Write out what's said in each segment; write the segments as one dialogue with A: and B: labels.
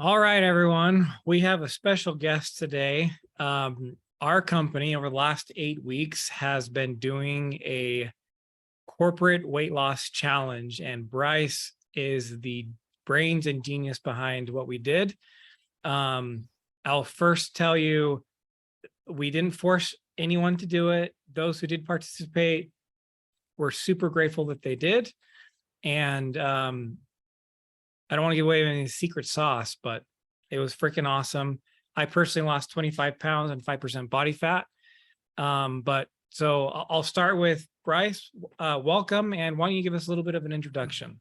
A: All right, everyone. We have a special guest today. Our company over the last 8 weeks has been doing a corporate weight loss challenge, and Bryce is the brains and genius behind what we did. I'll first tell you, we didn't force anyone to do it. Those who did participate, we're super grateful that they did. And I don't want to give away any secret sauce, but it was freaking awesome. I personally lost 25 pounds and 5% body fat. But so I'll start with Bryce. Welcome. And why don't you give us a little bit of an introduction?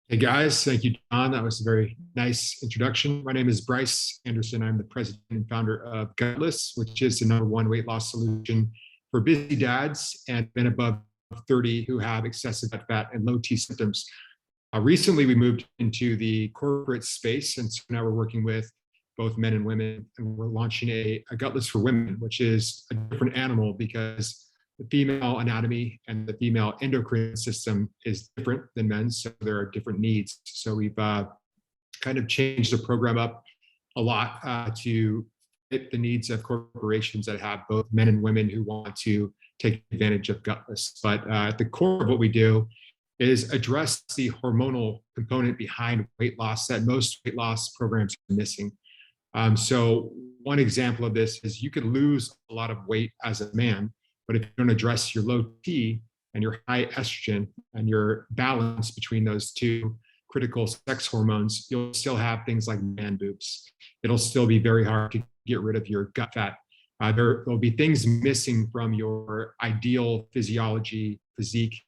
B: Hey guys, thank you, John. That was a very nice introduction. My name is Bryce Anderson. I'm the president and founder of Gutless, which is the #1 weight loss solution for busy dads and men above 30 who have excessive fat and low T symptoms. Recently, we moved into the corporate space, and so now we're working with both men and women, and we're launching a Gutless for Women, which is a different animal because the female anatomy and the female endocrine system is different than men's, so there are different needs. So we've kind of changed the program up a lot to fit the needs of corporations that have both men and women who want to take advantage of Gutless. But at the core of what we do is address the hormonal component behind weight loss that most weight loss programs are missing. So one example of this is you could lose a lot of weight as a man, but if you don't address your low T and your high estrogen and your balance between those two critical sex hormones, you'll still have things like man boobs. It'll still be very hard to get rid of your gut fat. There'll be things missing from your ideal physiology, physique,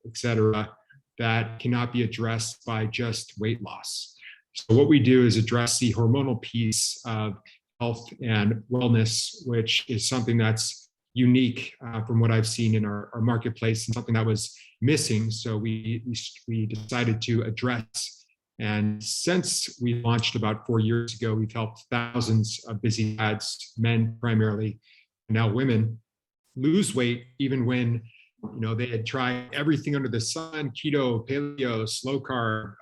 B: etc., that cannot be addressed by just weight loss. So what we do is address the hormonal piece of health and wellness, which is something that's unique from what I've seen in our marketplace and something that was missing. So we decided to address. And since we launched about 4 years ago, we've helped thousands of busy dads, men primarily, and now women, lose weight even when they had tried everything under the sun: keto, paleo, slow carb,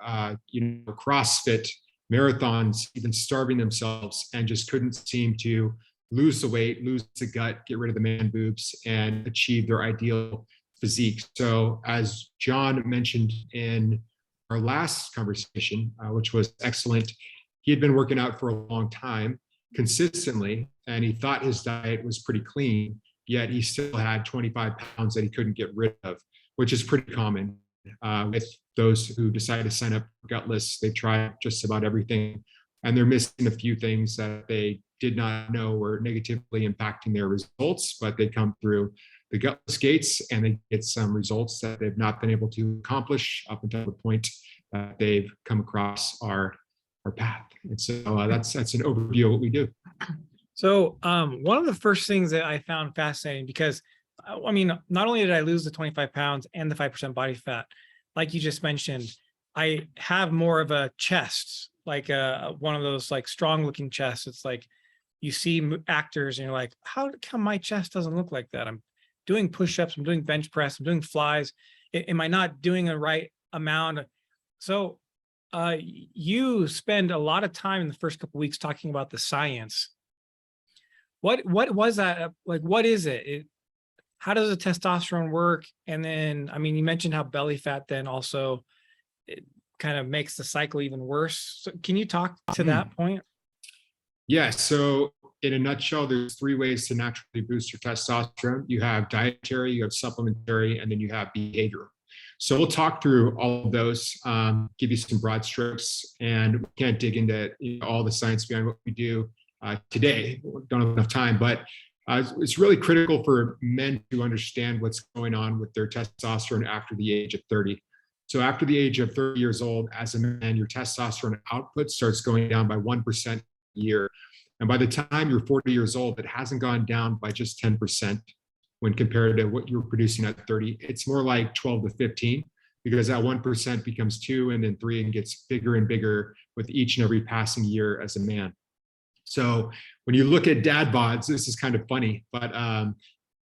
B: CrossFit, marathons, even starving themselves, and just couldn't seem to lose the weight, lose the gut, get rid of the man boobs, and achieve their ideal physique. So as John mentioned in our last conversation, which was excellent, he had been working out for a long time consistently, and he thought his diet was pretty clean, yet he still had 25 pounds that he couldn't get rid of, which is pretty common with those who decide to sign up for Gutless. They've tried just about everything, and they're missing a few things that they did not know were negatively impacting their results, but they come through the Gutless gates and they get some results that they've not been able to accomplish up until the point that they've come across our path. And so that's an overview of what we do.
A: So one of the first things that I found fascinating, because I mean, not only did I lose the 25 pounds and the 5% body fat, like you just mentioned, I have more of a chest, like one of those like strong looking chests. It's like you see actors and you're like, how come my chest doesn't look like that? I'm doing push-ups, I'm doing bench press, I'm doing flies. Am I not doing the right amount? So you spend a lot of time in the first couple of weeks talking about the science. What was that? Like, what is it? How does the testosterone work? And then, I mean, you mentioned how belly fat then also it kind of makes the cycle even worse. So can you talk to that point?
B: Yeah. So in a nutshell, there's 3 ways to naturally boost your testosterone. You have dietary, you have supplementary, and then you have behavioral. So we'll talk through all of those, give you some broad strokes, and we can't dig into all the science behind what we do today. We don't have enough time, but it's really critical for men to understand what's going on with their testosterone after the age of 30. So after the age of 30 years old, as a man, your testosterone output starts going down by 1% a year. And by the time you're 40 years old, it hasn't gone down by just 10% when compared to what you're producing at 30. It's more like 12 to 15, because that 1% becomes 2 and then 3 and gets bigger and bigger with each and every passing year as a man. So when you look at dad bods, this is kind of funny, but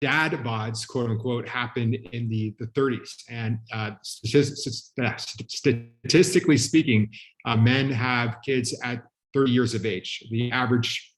B: dad bods, quote unquote, happen in the 30s. And statistically speaking, men have kids at 30 years of age. The average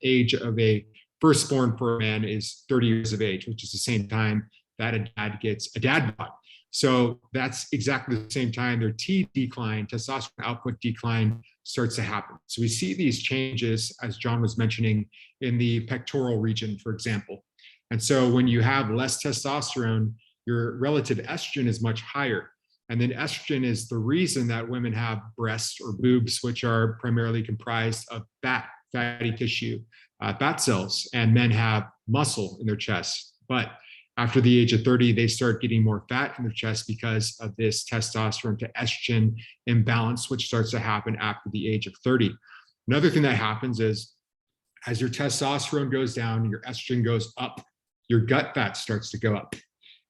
B: age of a firstborn for a man is 30 years of age, which is the same time that a dad gets a dad bod. So that's exactly the same time their T decline, testosterone output decline, starts to happen. So we see these changes, as John was mentioning, in the pectoral region, for example. And so when you have less testosterone, your relative estrogen is much higher. And then estrogen is the reason that women have breasts or boobs, which are primarily comprised of fatty tissue, fat cells, and men have muscle in their chest. But after the age of 30, they start getting more fat in their chest because of this testosterone to estrogen imbalance, which starts to happen after the age of 30. Another thing that happens is as your testosterone goes down, your estrogen goes up, your gut fat starts to go up.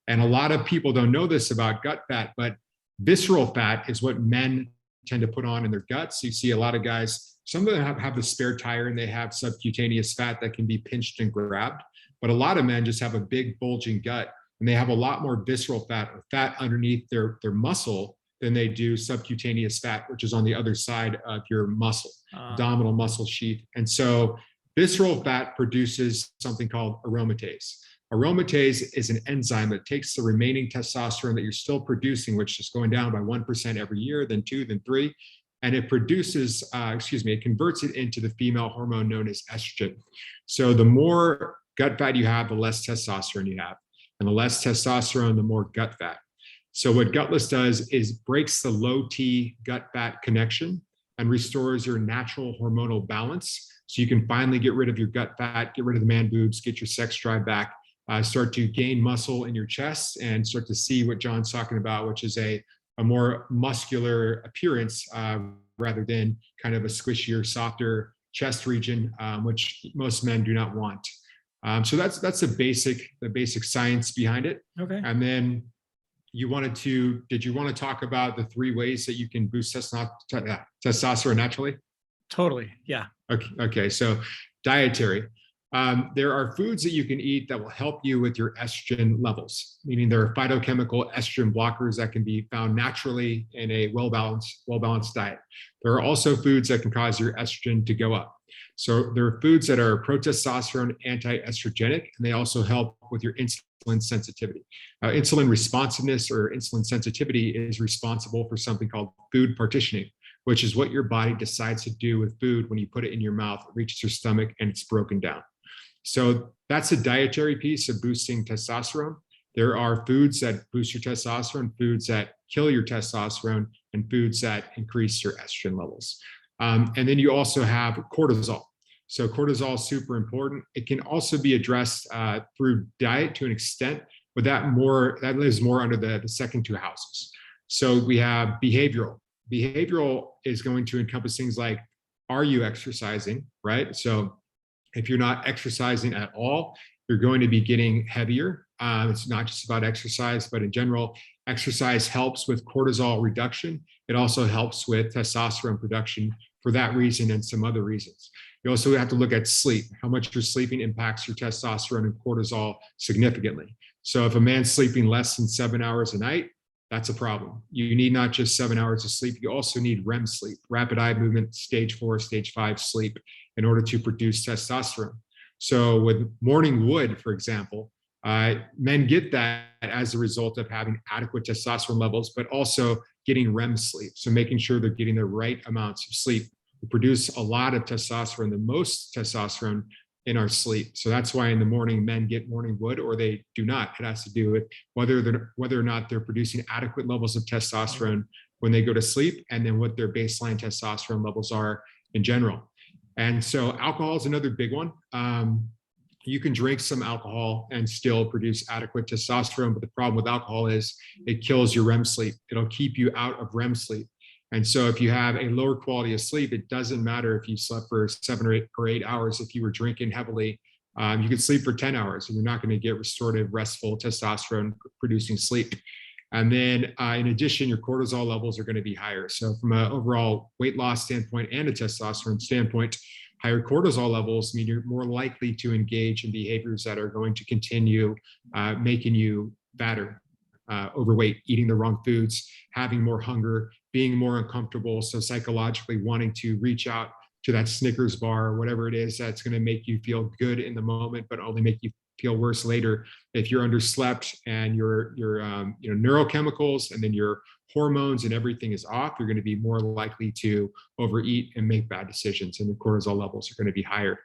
B: And a lot of people don't know this about gut fat, but visceral fat is what men tend to put on in their guts. You see a lot of guys, some of them have the spare tire and they have subcutaneous fat that can be pinched and grabbed. But a lot of men just have a big bulging gut and they have a lot more visceral fat or fat underneath their muscle than they do subcutaneous fat, which is on the other side of your muscle, abdominal muscle sheath. And so visceral fat produces something called aromatase. Aromatase is an enzyme that takes the remaining testosterone that you're still producing, which is going down by 1% every year, then 2, then 3, and it produces, it converts it into the female hormone known as estrogen. So the more gut fat you have, the less testosterone you have. And the less testosterone, the more gut fat. So what Gutless does is breaks the low T gut fat connection and restores your natural hormonal balance. So you can finally get rid of your gut fat, get rid of the man boobs, get your sex drive back, start to gain muscle in your chest and start to see what John's talking about, which is a more muscular appearance rather than kind of a squishier, softer chest region, which most men do not want. So that's the basic science behind it. Okay. And then did you want to talk about the 3 ways that you can boost testosterone naturally?
A: Totally. Yeah.
B: Okay. So dietary. There are foods that you can eat that will help you with your estrogen levels, meaning there are phytochemical estrogen blockers that can be found naturally in a well-balanced diet. There are also foods that can cause your estrogen to go up. So there are foods that are pro-testosterone, anti-estrogenic, and they also help with your insulin sensitivity. Insulin responsiveness or insulin sensitivity is responsible for something called food partitioning, which is what your body decides to do with food when you put it in your mouth, it reaches your stomach, and it's broken down. So that's a dietary piece of boosting testosterone. There are foods that boost your testosterone, foods that kill your testosterone, and foods that increase your estrogen levels. And then you also have cortisol. So cortisol is super important. It can also be addressed through diet to an extent, but that lives more under the second 2 houses. So we have behavioral. Behavioral is going to encompass things like, are you exercising, right? So if you're not exercising at all, you're going to be getting heavier. It's not just about exercise, but in general, exercise helps with cortisol reduction. It also helps with testosterone production for that reason and some other reasons. You also have to look at sleep. How much you're sleeping impacts your testosterone and cortisol significantly. So if a man's sleeping less than 7 hours a night, that's a problem. You need not just 7 hours of sleep, you also need REM sleep, rapid eye movement, stage 4, stage 5 sleep in order to produce testosterone. So with morning wood, for example, men get that as a result of having adequate testosterone levels, but also getting REM sleep. So making sure they're getting the right amounts of sleep. We produce a lot of testosterone, the most testosterone in our sleep. So that's why in the morning, men get morning wood or they do not. It has to do with whether or not they're producing adequate levels of testosterone when they go to sleep, and then what their baseline testosterone levels are in general. And so alcohol is another big one. You can drink some alcohol and still produce adequate testosterone, but the problem with alcohol is it kills your REM sleep. It'll keep you out of REM sleep. And so if you have a lower quality of sleep, it doesn't matter if you slept for 7 or 8 hours. If you were drinking heavily, you could sleep for 10 hours and you're not going to get restorative, restful, testosterone producing sleep. And then in addition, your cortisol levels are going to be higher. So from an overall weight loss standpoint and a testosterone standpoint, higher cortisol levels mean you're more likely to engage in behaviors that are going to continue making you fatter, overweight, eating the wrong foods, having more hunger, being more uncomfortable. So psychologically wanting to reach out to that Snickers bar or whatever it is that's going to make you feel good in the moment, but only make you feel worse later. If you're underslept and your neurochemicals and then your hormones and everything is off, you're going to be more likely to overeat and make bad decisions, and the cortisol levels are going to be higher.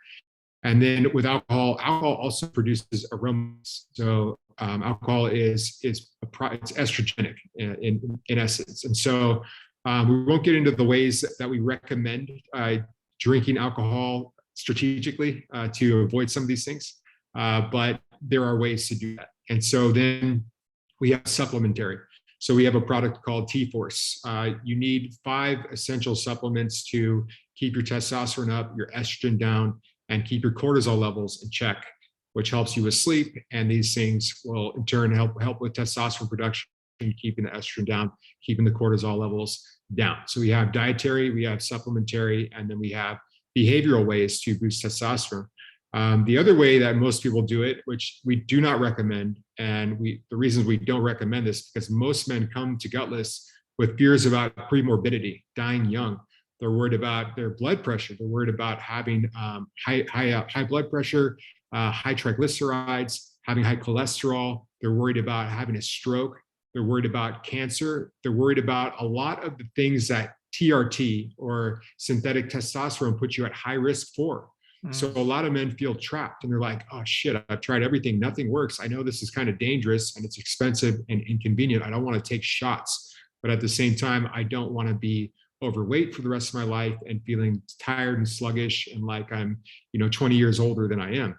B: And then with alcohol also produces aromas. So alcohol is it's estrogenic in essence. And so we won't get into the ways that we recommend drinking alcohol strategically to avoid some of these things, but there are ways to do that. And so then we have supplementary. So we have a product called T-Force. You need 5 essential supplements to keep your testosterone up, your estrogen down, and keep your cortisol levels in check, which helps you with sleep. And these things will in turn help with testosterone production, keeping the estrogen down, keeping the cortisol levels down. So we have dietary, we have supplementary, and then we have behavioral ways to boost testosterone. The other way that most people do it, which we do not recommend, and the reasons we don't recommend this, because most men come to Gutless with fears about premorbidity, dying young. They're worried about their blood pressure. They're worried about having high blood pressure, high triglycerides, having high cholesterol. They're worried about having a stroke. They're worried about cancer. They're worried about a lot of the things that TRT or synthetic testosterone puts you at high risk for. So a lot of men feel trapped and they're like, oh shit, I've tried everything. Nothing works. I know this is kind of dangerous and it's expensive and inconvenient. I don't want to take shots, but at the same time, I don't want to be overweight for the rest of my life and feeling tired and sluggish and like I'm, 20 years older than I am.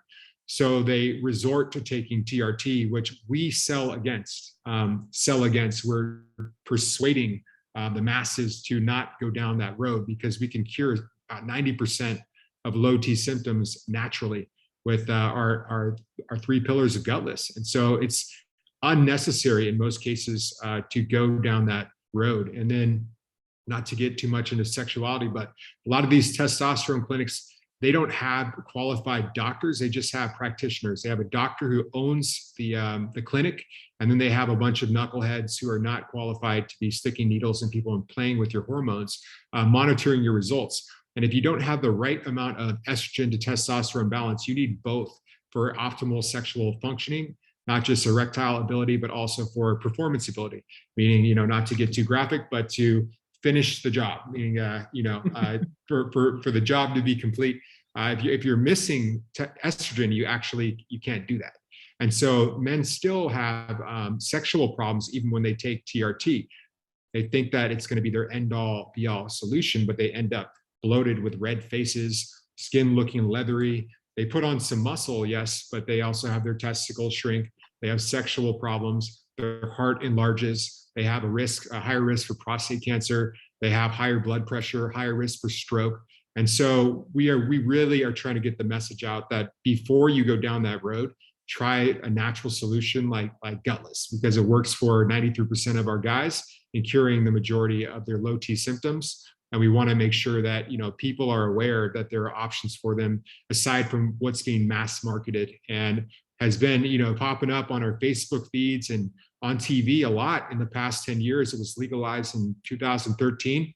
B: So they resort to taking TRT, which we sell against. We're persuading the masses to not go down that road because we can cure about 90% of low T symptoms naturally with our 3 pillars of Gutless. And so it's unnecessary in most cases to go down that road. And then not to get too much into sexuality, but a lot of these testosterone clinics, they don't have qualified doctors. They just have practitioners. They have a doctor who owns the clinic, and then they have a bunch of knuckleheads who are not qualified to be sticking needles in people and playing with your hormones, monitoring your results. And if you don't have the right amount of estrogen to testosterone balance, you need both for optimal sexual functioning, not just erectile ability, but also for performance ability, meaning, not to get too graphic, but to finish the job, meaning, for the job to be complete. If you're missing estrogen, you can't do that. And so men still have sexual problems even when they take TRT. They think that it's going to be their end all be all solution, but they end up bloated with red faces, skin looking leathery. They put on some muscle, yes, but they also have their testicles shrink. They have sexual problems. Their heart enlarges. They have a higher risk for prostate cancer. They have higher blood pressure, higher risk for stroke. And so we really are trying to get the message out that before you go down that road, try a natural solution like Gutless, because it works for 93% of our guys in curing the majority of their low T symptoms. And we want to make sure that, people are aware that there are options for them aside from what's being mass marketed and has been, popping up on our Facebook feeds and on TV a lot in the past 10 years. It was legalized in 2013.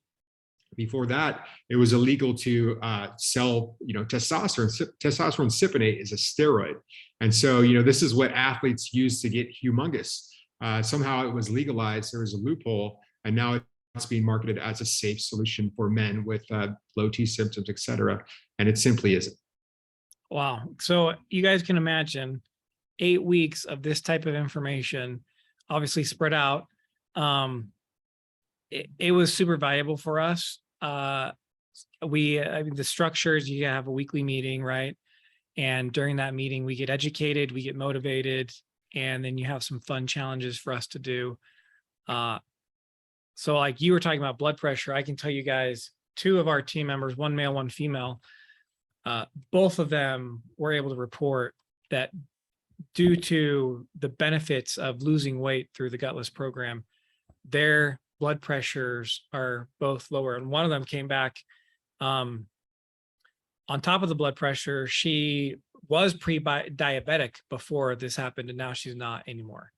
B: Before that, it was illegal to sell, testosterone. Testosterone cypionate is a steroid. And so, this is what athletes use to get humongous. Somehow it was legalized. There was a loophole, and now it's being marketed as a safe solution for men with low T symptoms, et cetera. And it simply isn't.
A: Wow. So you guys can imagine 8 weeks of this type of information, obviously spread out. It was super valuable for us. The structures, you have a weekly meeting, right? And during that meeting, we get educated, we get motivated, and then you have some fun challenges for us to do. So like you were talking about blood pressure, I can tell you guys, 2 of our team members, 1 male, 1 female, both of them were able to report that due to the benefits of losing weight through the Gutless program, their blood pressures are both lower. And one of them came back on top of the blood pressure. She was pre-diabetic before this happened, and now she's not anymore.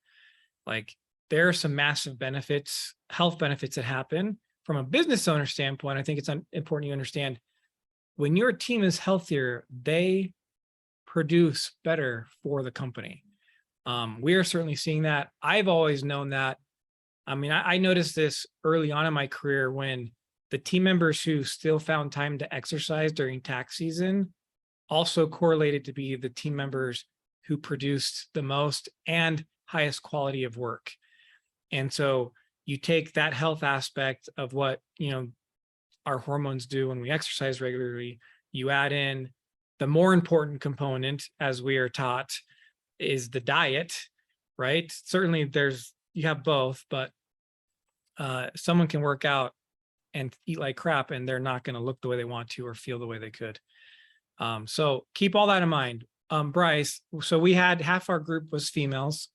A: Like, there are some massive benefits, health benefits that happen from a business owner standpoint. I think it's important you understand when your team is healthier, they produce better for the company. We are certainly seeing that. I've always known that. I mean, I noticed this early on in my career when the team members who still found time to exercise during tax season also correlated to be the team members who produced the most and highest quality of work. And so you take that health aspect of what, our hormones do when we exercise regularly, you add in the more important component, as we are taught, is the diet, right? Certainly you have both, but someone can work out and eat like crap and they're not going to look the way they want to or feel the way they could. So keep all that in mind. Bryce, so we had half our group was females.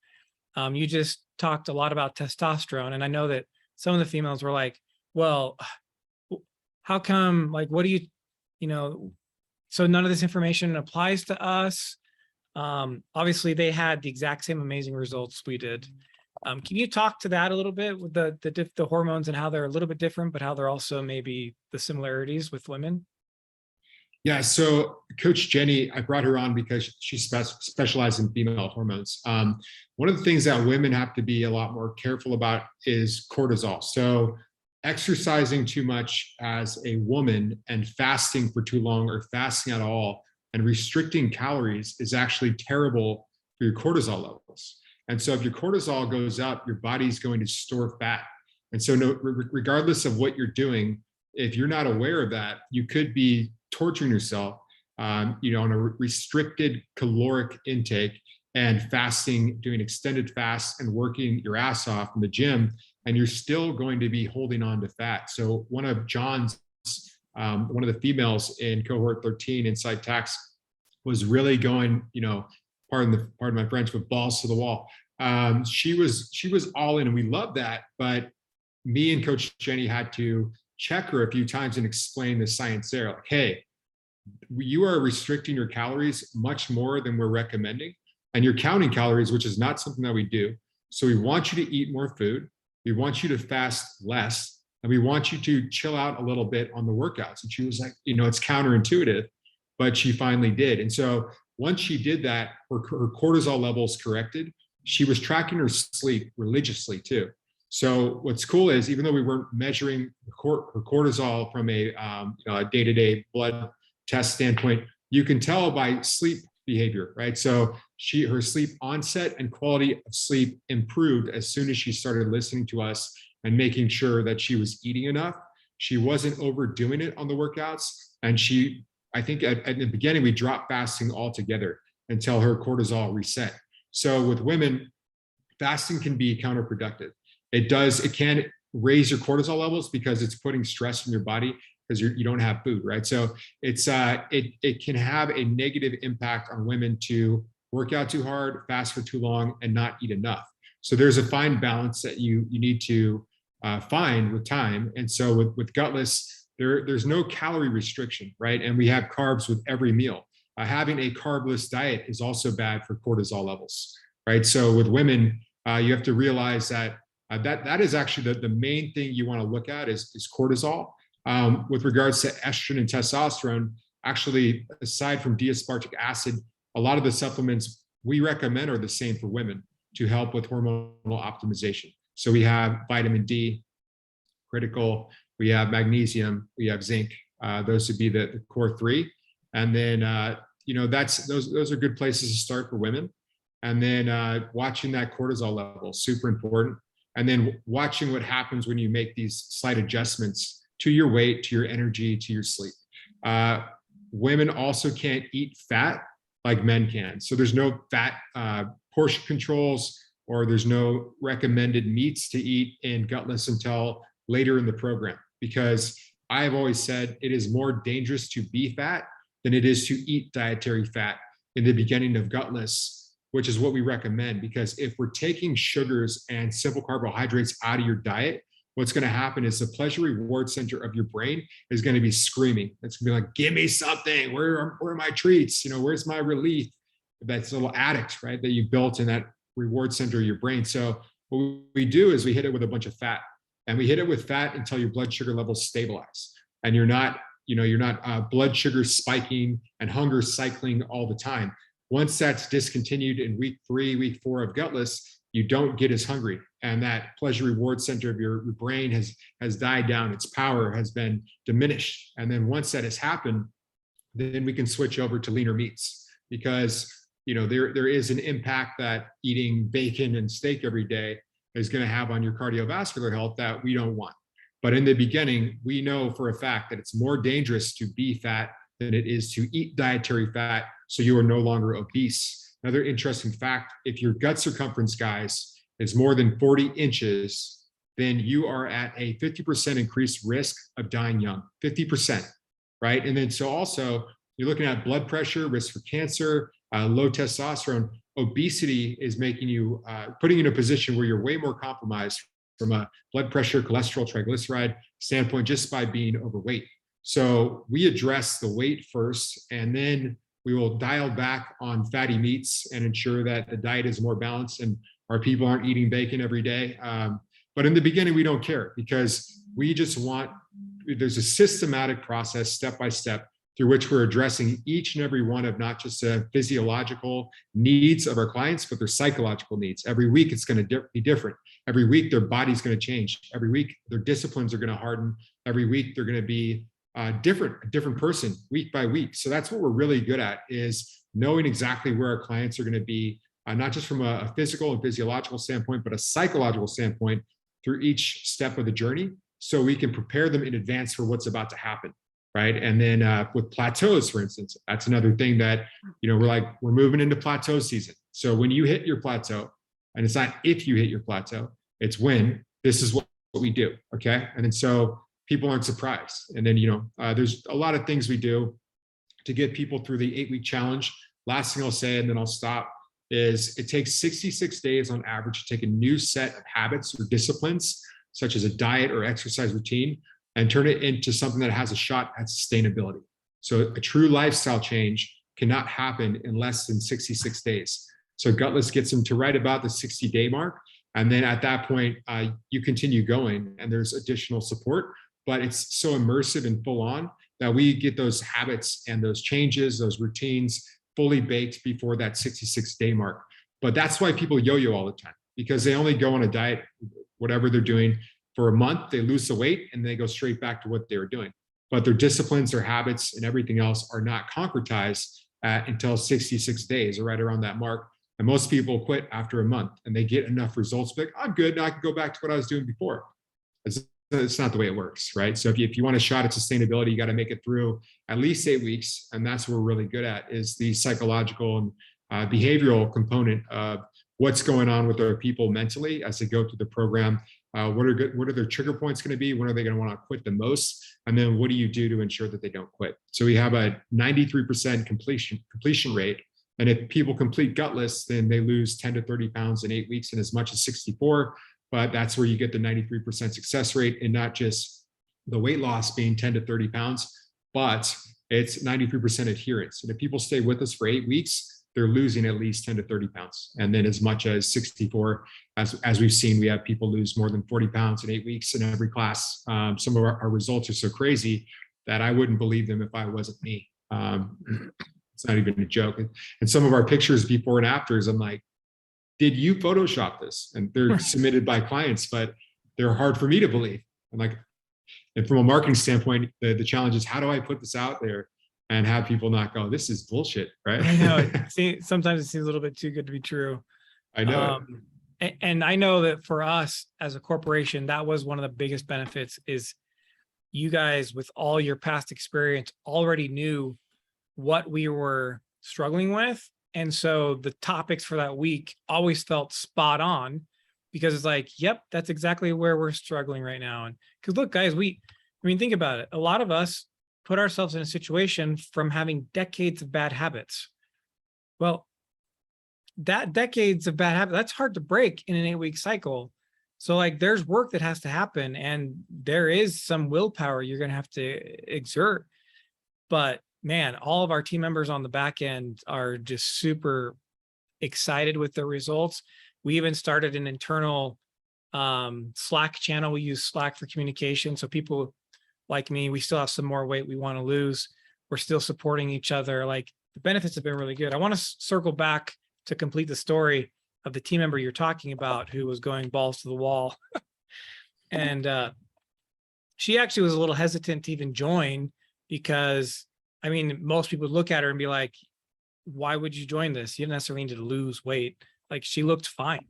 A: You just talked a lot about testosterone, and I know that some of the females were like, well, how come, like, what do you, so none of this information applies to us. Obviously they had the exact same amazing results we did. Can you talk to that a little bit with the hormones and how they're a little bit different, but how they're also maybe the similarities with women?
B: Yeah, so Coach Jenny, I brought her on because she specializes in female hormones. One of the things that women have to be a lot more careful about is cortisol. So exercising too much as a woman and fasting for too long or fasting at all and restricting calories is actually terrible for your cortisol levels. And so if your cortisol goes up, your body's going to store fat. And so regardless of what you're doing, if you're not aware of that, you could be torturing yourself, on a restricted caloric intake and fasting, doing extended fasts and working your ass off in the gym, and you're still going to be holding on to fat. So one of the females in cohort 13 Incite Tax was really going, pardon my French, with balls to the wall. She was all in, and we love that. But me and Coach Jenny had to check her a few times and explain the science there. Like, hey, you are restricting your calories much more than we're recommending, and you're counting calories, which is not something that we do. So we want you to eat more food. We want you to fast less, and we want you to chill out a little bit on the workouts. And she was like, it's counterintuitive, but she finally did. And so once she did that, her cortisol levels corrected. She was tracking her sleep religiously too. So what's cool is, even though we weren't measuring her cortisol from a day-to-day blood test standpoint, you can tell by sleep behavior, right? So her sleep onset and quality of sleep improved as soon as she started listening to us and making sure that she was eating enough. She wasn't overdoing it on the workouts. And I think at the beginning, we dropped fasting altogether until her cortisol reset. So with women, fasting can be counterproductive. It can raise your cortisol levels because it's putting stress in your body because you don't have food, right? So it can have a negative impact on women to work out too hard, fast for too long, and not eat enough. So there's a fine balance that you need to find with time. And so with Gutless, there's no calorie restriction, right? And we have carbs with every meal. Having a carbless diet is also bad for cortisol levels, right? So with women, you have to realize that that is actually the main thing you want to look at is cortisol. With regards to estrogen and testosterone, actually, aside from D-aspartic acid, a lot of the supplements we recommend are the same for women to help with hormonal optimization. So we have vitamin D, critical, we have magnesium, we have zinc. Those would be the core three. And then, those are good places to start for women. And then watching that cortisol level, super important. And then watching what happens when you make these slight adjustments to your weight, to your energy, to your sleep. Women also can't eat fat like men can. So there's no fat portion controls, or there's no recommended meats to eat in Gutless until later in the program, because I've always said it is more dangerous to be fat than it is to eat dietary fat in the beginning of Gutless, which is what we recommend. Because if we're taking sugars and simple carbohydrates out of your diet, what's going to happen is the pleasure reward center of your brain is going to be screaming. It's going to be like, give me something. Where are my treats? Where's my relief? That's a little addict, right? That you built in that reward center of your brain. So what we do is we hit it with a bunch of fat, and we hit it with fat until your blood sugar levels stabilize and you're not you're not blood sugar spiking and hunger cycling all the time. Once that's discontinued in week 3, week 4 of Gutless, you don't get as hungry, and that pleasure reward center of your brain has died down. Its power has been diminished. And then once that has happened, then we can switch over to leaner meats, because there is an impact that eating bacon and steak every day is going to have on your cardiovascular health that we don't want. But in the beginning, we know for a fact that it's more dangerous to be fat than it is to eat dietary fat, so you are no longer obese. Another interesting fact, if your gut circumference, guys, is more than 40 inches, then you are at a 50% increased risk of dying young, 50%, right? And then so also, you're looking at blood pressure, risk for cancer, low testosterone. Obesity is making you, putting you in a position where you're way more compromised from a blood pressure, cholesterol, triglyceride standpoint, just by being overweight. So we address the weight first, and then we will dial back on fatty meats and ensure that the diet is more balanced and our people aren't eating bacon every day. But in the beginning, we don't care, because we just want, there's a systematic process, step by step, through which we're addressing each and every one of not just the physiological needs of our clients, but their psychological needs. Every week, it's going to be different. Every week, their body's going to change. Every week, their disciplines are going to harden. Every week, they're going to be a different person week by week. So that's what we're really good at, is knowing exactly where our clients are going to be, not just from a physical and physiological standpoint, but a psychological standpoint through each step of the journey, so we can prepare them in advance for what's about to happen. Right. And then with plateaus, for instance, that's another thing that, we're moving into plateau season. So when you hit your plateau, and it's not if you hit your plateau, it's when, this is what we do. Okay. And then so people aren't surprised. And then, there's a lot of things we do to get people through the 8-week challenge. Last thing I'll say, and then I'll stop, is it takes 66 days on average to take a new set of habits or disciplines, such as a diet or exercise routine, and turn it into something that has a shot at sustainability. So a true lifestyle change cannot happen in less than 66 days. So Gutless gets them to right about the 60-day mark. And then at that point, you continue going, and there's additional support, but it's so immersive and full on that we get those habits and those changes, those routines fully baked before that 66-day mark. But that's why people yo-yo all the time, because they only go on a diet, whatever they're doing, for a month, they lose the weight and they go straight back to what they were doing. But their disciplines, their habits, and everything else are not concretized until 66 days or right around that mark. And most people quit after a month, and they get enough results, like, I'm good, now I can go back to what I was doing before. It's not the way it works, right? So if you want a shot at sustainability, you got to make it through at least 8 weeks. And that's what we're really good at, is the psychological and behavioral component of what's going on with our people mentally as they go through the program. What are their trigger points going to be? When are they going to want to quit the most? And then what do you do to ensure that they don't quit? So we have a 93% completion rate. And if people complete Gutless, then they lose 10 to 30 pounds in 8 weeks and as much as 64. But that's where you get the 93% success rate, and not just the weight loss being 10 to 30 pounds, but it's 93% adherence. And if people stay with us for 8 weeks, they're losing at least 10 to 30 pounds. And then as much as 64, as we've seen, we have people lose more than 40 pounds in 8 weeks in every class. Some of our results are so crazy that I wouldn't believe them if I wasn't me. It's not even a joke. And some of our pictures before and afters, I'm like, did you Photoshop this? And they're submitted by clients, but they're hard for me to believe. I'm like, and from a marketing standpoint, the challenge is, how do I put this out there and have people not go, this is bullshit, right?
A: I know. Sometimes it seems a little bit too good to be true.
B: I know.
A: And I know that for us as a corporation, that was one of the biggest benefits, is you guys, with all your past experience, already knew what we were struggling with. And so the topics for that week always felt spot on, because it's like, yep, that's exactly where we're struggling right now. And because look, guys, think about it. A lot of us put ourselves in a situation from having decades of bad habits. Well, that decades of bad habits, that's hard to break in an 8-week cycle. So like, there's work that has to happen, and there is some willpower you're going to have to exert. But man, all of our team members on the back end are just super excited with the results. We even started an internal Slack channel. We use Slack for communication. So people like me. We still have some more weight we want to lose. We're still supporting each other. Like, the benefits have been really good. I want to circle back to complete the story of the team member you're talking about who was going balls to the wall. And she actually was a little hesitant to even join because, I mean, most people would look at her and be like, why would you join this? You didn't necessarily need to lose weight. Like, she looked fine.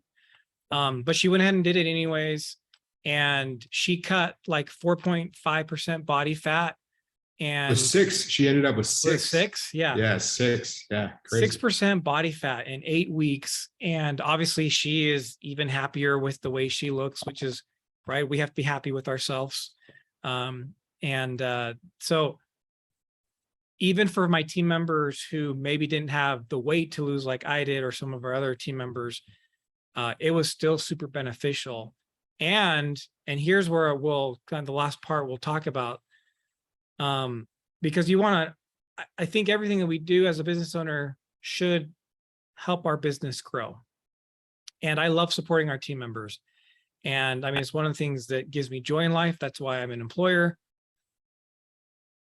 A: But she went ahead and did it anyways. And she cut like 4.5% body fat. And
B: With 6, she ended up with 6.
A: 6, yeah.
B: Yeah, 6. Yeah, crazy.
A: 6% body fat in 8 weeks. And obviously she is even happier with the way she looks, which is right. We have to be happy with ourselves. So even for my team members who maybe didn't have the weight to lose like I did, or some of our other team members, it was still super beneficial. And here's where we'll kind of the last part we'll talk about, because you want to, I think everything that we do as a business owner should help our business grow. And I love supporting our team members. And I mean, it's one of the things that gives me joy in life. That's why I'm an employer.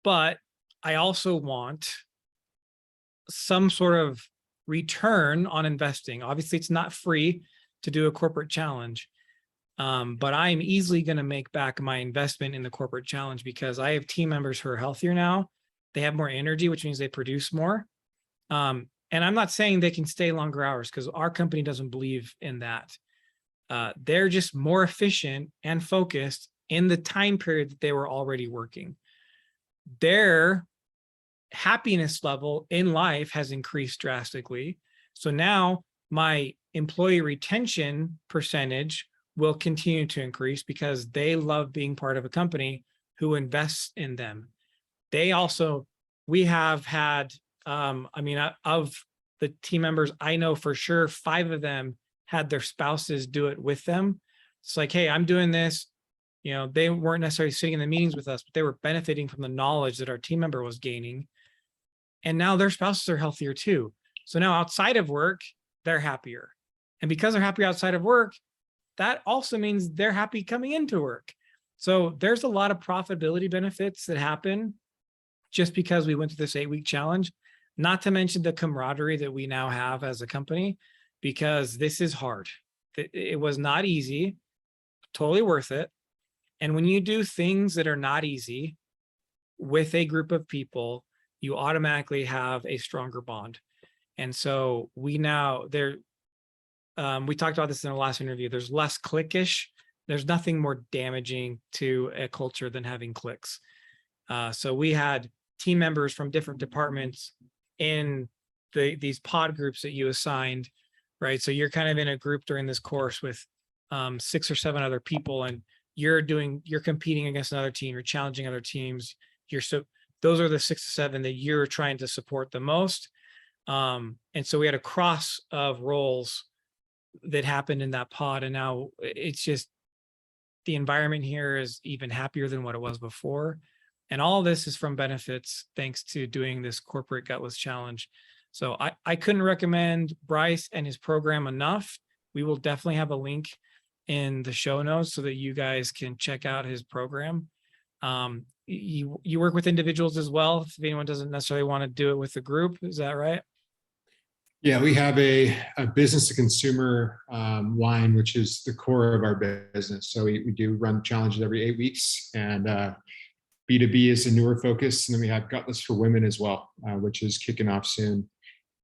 A: But I also want some sort of return on investing. Obviously, it's not free to do a corporate challenge, but I'm easily going to make back my investment in the corporate challenge because I have team members who are healthier now. They have more energy, which means they produce more. And I'm not saying they can stay longer hours because our company doesn't believe in that. They're just more efficient and focused in the time period that they were already working. Their happiness level in life has increased drastically. So now my employee retention percentage will continue to increase because they love being part of a company who invests in them. We have had, of the team members, I know for sure 5 of them had their spouses do it with them. It's like, hey, I'm doing this. You know, they weren't necessarily sitting in the meetings with us, but they were benefiting from the knowledge that our team member was gaining. And now their spouses are healthier too. So now outside of work, they're happier. And because they're happy outside of work, that also means they're happy coming into work. So there's a lot of profitability benefits that happen just because we went through this 8-week challenge, not to mention the camaraderie that we now have as a company, because this is hard. It was not easy, totally worth it. And when you do things that are not easy with a group of people, you automatically have a stronger bond. And so we talked about this in the last interview, there's less cliquish. There's nothing more damaging to a culture than having cliques. So we had team members from different departments in these pod groups that you assigned, right? So you're kind of in a group during this course with 6 or 7 other people, and you're competing against another team, you're challenging other teams. Those are the 6 to 7 that you're trying to support the most. And so we had a cross of roles that happened in that pod. And now it's just, the environment here is even happier than what it was before. And all of this is from benefits thanks to doing this corporate gutless challenge. So I couldn't recommend Bryce and his program enough. We will definitely have a link in the show notes so that you guys can check out his program. You work with individuals as well, if anyone doesn't necessarily want to do it with a group. Is that right?
B: Yeah, we have a business to consumer line, which is the core of our business. So we do run challenges every 8 weeks, and B2B is a newer focus. And then we have Gutless for Women as well, which is kicking off soon.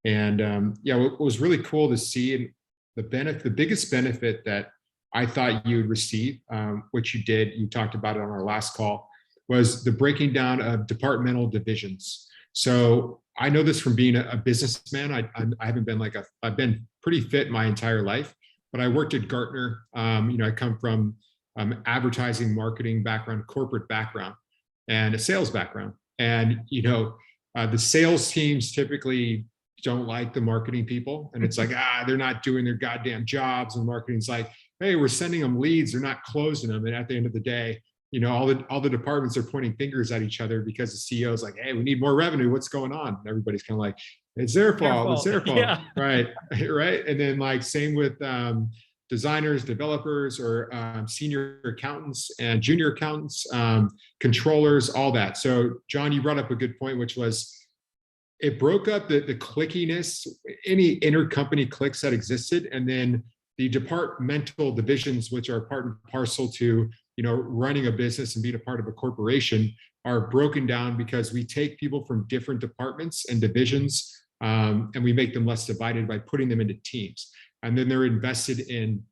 B: And what was really cool to see, and the biggest benefit that I thought you would receive, which you did, you talked about it on our last call, was the breaking down of departmental divisions. So I know this from being a businessman. I haven't been I've been pretty fit my entire life, but I worked at Gartner. I come from advertising, marketing background, corporate background, and a sales background. And, the sales teams typically don't like the marketing people. And it's like, they're not doing their goddamn jobs. And marketing's like, hey, we're sending them leads. They're not closing them. And at the end of the day, all the departments are pointing fingers at each other because the CEO is like, hey, we need more revenue. What's going on? And everybody's kind of like, it's their fault. It's their fault.
A: Yeah.
B: Right. Right. And then same with designers, developers, or senior accountants and junior accountants, controllers, all that. So John, you brought up a good point, which was it broke up the clickiness, any intercompany clicks that existed, and then the departmental divisions, which are part and parcel to running a business and being a part of a corporation, are broken down because we take people from different departments and divisions, and we make them less divided by putting them into teams. And then they're invested in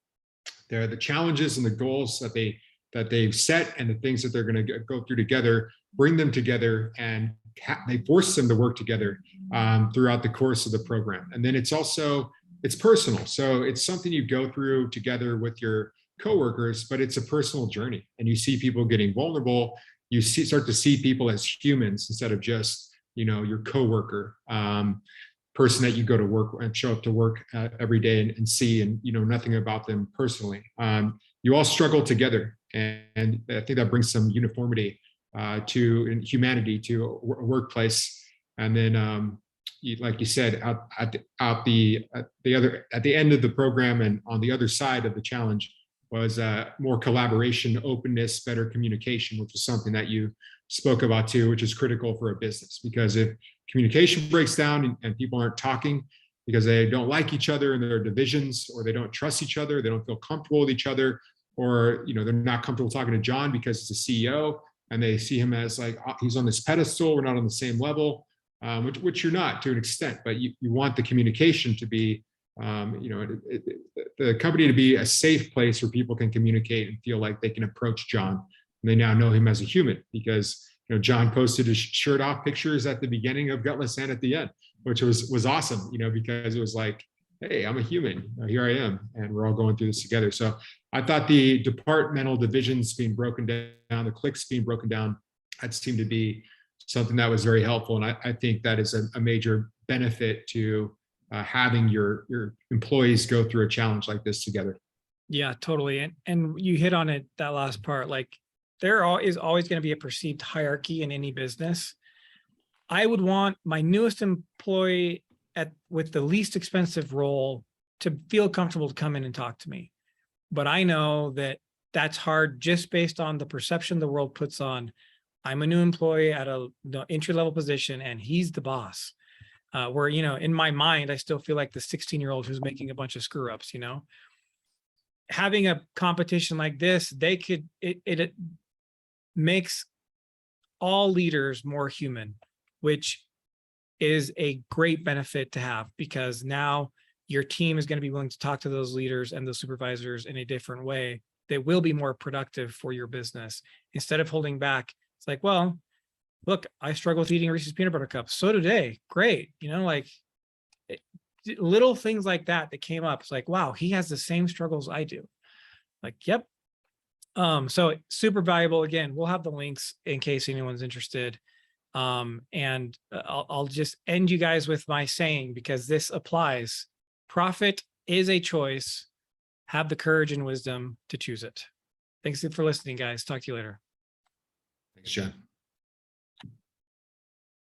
B: the challenges and the goals that they've set, and the things that they're going to go through together, bring them together, and they force them to work together throughout the course of the program. And then it's personal. So it's something you go through together with your coworkers, but it's a personal journey, and you see people getting vulnerable. You start to see people as humans instead of just, your coworker, person that you go to work and show up to work every day and see, and nothing about them personally. You all struggle together, and I think that brings some uniformity and humanity to a workplace. And then, like you said, at the end of the program and on the other side of the challenge was more collaboration, openness, better communication, which is something that you spoke about too, which is critical for a business. Because if communication breaks down and people aren't talking because they don't like each other in their divisions, or they don't trust each other, they don't feel comfortable with each other, or they're not comfortable talking to John because he's the CEO and they see him as like, oh, he's on this pedestal, we're not on the same level, which you're not to an extent, but you want the communication to be the company to be a safe place where people can communicate and feel like they can approach John. And they now know him as a human, because John posted his shirt off pictures at the beginning of Gutless and at the end, which was awesome, because it was like, hey, I'm a human, here I am, and we're all going through this together. So I thought the departmental divisions being broken down, the cliques being broken down, that seemed to be something that was very helpful. And I think that is a major benefit to having your employees go through a challenge like this together.
A: Yeah, totally. And you hit on it, that last part. Like, there is always going to be a perceived hierarchy in any business. I would want my newest employee with the least expensive role to feel comfortable to come in and talk to me. But I know that that's hard just based on the perception the world puts on. I'm a new employee at a entry-level position, and he's the boss. Where, in my mind, I still feel like the 16-year-old who's making a bunch of screw ups, Having a competition like this, it makes all leaders more human, which is a great benefit to have, because now your team is going to be willing to talk to those leaders and those supervisors in a different way that will be more productive for your business. Instead of holding back, it's like, well, look, I struggle with eating Reese's peanut butter cups. So today, great. Little things like that came up. It's like, wow, he has the same struggles I do. Like, yep. So super valuable. Again, we'll have the links in case anyone's interested. And I'll just end you guys with my saying, because this applies. Profit is a choice. Have the courage and wisdom to choose it. Thanks for listening, guys. Talk to you later.
B: Thanks, John.